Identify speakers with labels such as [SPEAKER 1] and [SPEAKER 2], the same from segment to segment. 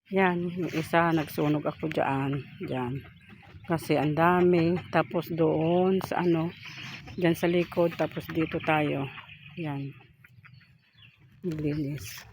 [SPEAKER 1] Yan, yung isa nagsunog ako dyan. Dyan. Kasi ang dami. Tapos doon sa ano, dyan sa likod. Tapos dito tayo. Yan. Naglinis.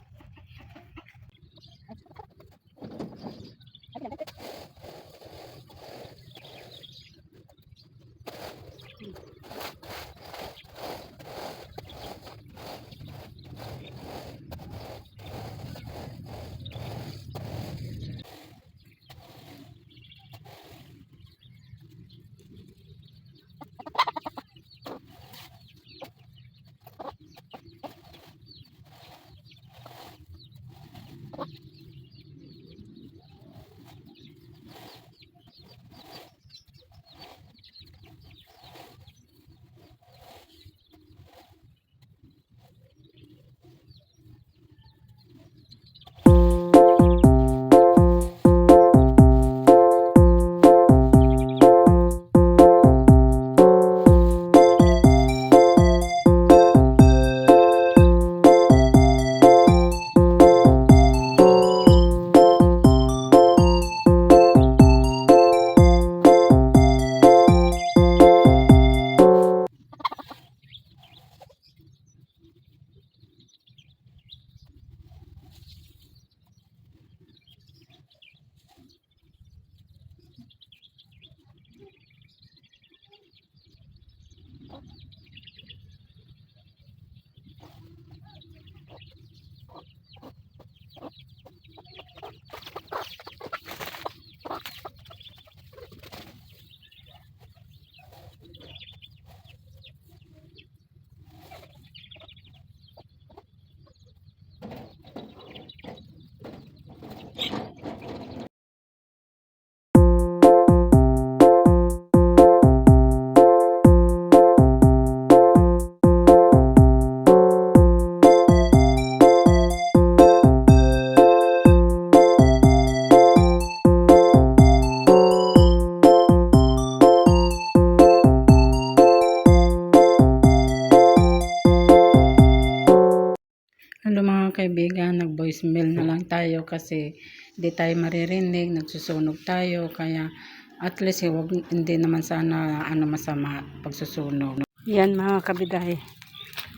[SPEAKER 1] Hello mga kaibigan, nag-voicemail na lang tayo kasi hindi tayo maririnig, nagsusunog tayo, kaya at least hindi naman sana masama pagsusunog. Yan mga kabiday,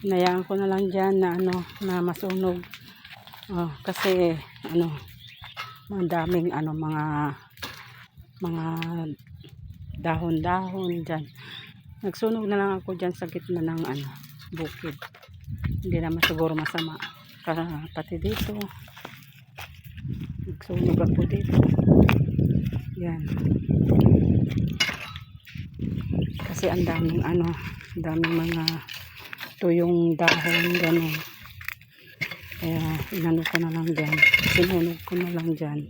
[SPEAKER 1] hinayaan ko na lang dyan na na masunog. Kasi ang daming mga dahon-dahon dyan. Nagsunog na lang ako dyan sa gitna ng bukid. Hindi naman siguro masama. Pati dito nagsunog ako dito. Yan, kasi ang daming daming mga tuyong dahon gano'n, kaya inano ko na lang dyan, sinunog ko na lang dyan.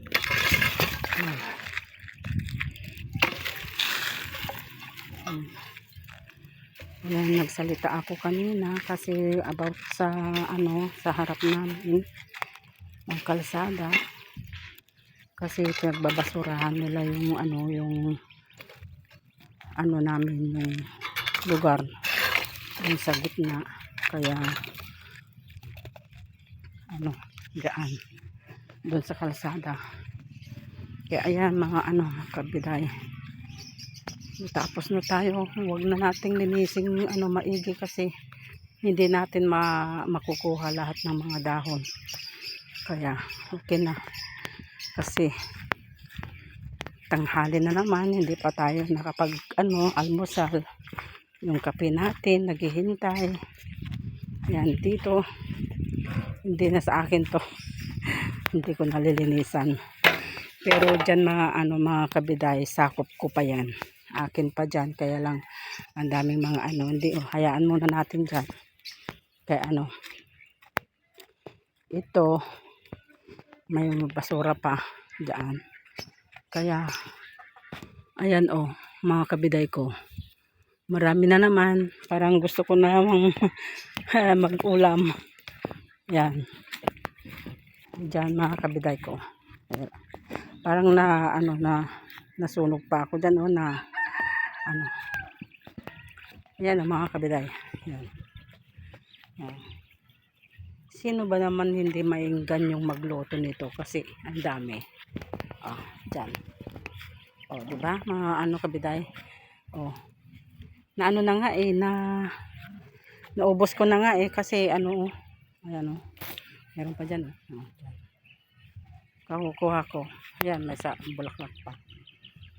[SPEAKER 1] Yan, nagsalita ako kanina kasi about sa sa harap namin ng kalsada, kasi nagbabasurahan nila yung yung namin, yung lugar yung sa gitna, kaya daan doon sa kalsada. Kaya ayan mga kabiday, tapos na tayo. Huwag na nating linising maigi kasi hindi natin makukuha lahat ng mga dahon, kaya okay na, kasi tanghali na naman, hindi pa tayo nakapag almusal. Yung kape natin naghihintay. Yan dito, hindi na sa akin to. Hindi ko nalilinisan, pero dyan mga kabiday, sakop ko pa yan, akin pa dyan. Kaya lang ang daming mga hindi, hayaan muna natin dyan. Kaya ito may basura pa dyan, kaya ayan mga kabiday ko, marami na naman, parang gusto ko na mag-ulam. Yan dyan mga kabiday ko, parang nasunog pa ako dyan yan mga kabiday. Yan. Sino ba naman hindi mainggan yung magluto nito kasi ang dami. Oh, dyan. Oh, di ba? Mga ano kabiday. Oh. Na ano na nga eh, naubos ko na nga eh kasi ano, ayan oh. Meron pa dyan oh. Oh, dyan. Kakukuha ko. Ayan, may sa bulaklak pa.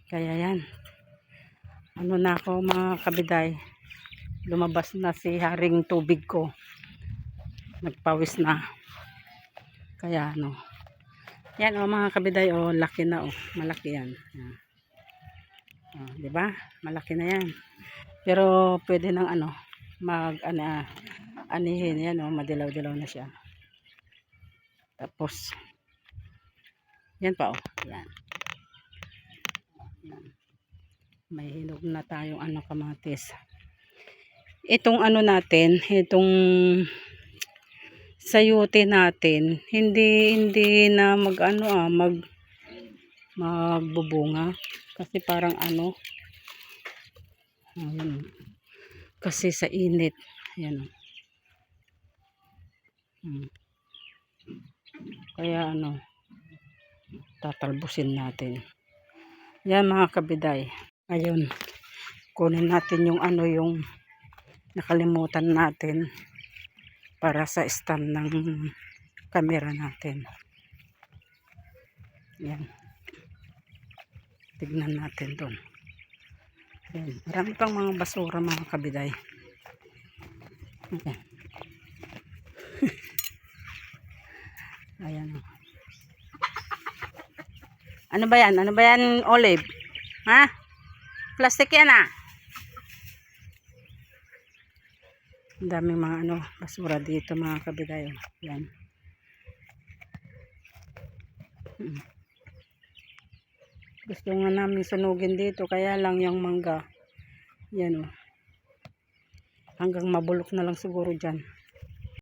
[SPEAKER 1] Kaya yan. Ano na ako mga kabiday. Lumabas na si haring tubig ko. Nagpawis na. Kaya ano. Yan oh mga kabiday oh, laki na oh. Malaki yan. Yan. Oh, 'di ba? Malaki na yan. Pero pwede nang ano, anihin yan oh, madilaw-dilaw na siya. Tapos yan pa oh. Yan. Yan. May hinog na tayong ano kamatis. Itong ano natin, itong sayote natin, hindi na magbubunga kasi parang ano, ayun, kasi sa init, ayan. Kaya ano, tatalbusin natin. Yan mga kabiday. Ayun, kunin natin yung ano, yung nakalimutan natin para sa stand ng camera natin. Yan. Tignan natin doon. Yan. Marami pang mga basura mga kabiday. Okay. Ayan. Ano ba yan? Ano ba yan, Olive? Ha? Plastic yan ah. Ang daming mga ano, basura dito mga kabiday. Yan. Gusto nga namin sunugin dito, kaya lang yung mangga. Yan oh. Hanggang mabulok na lang siguro dyan.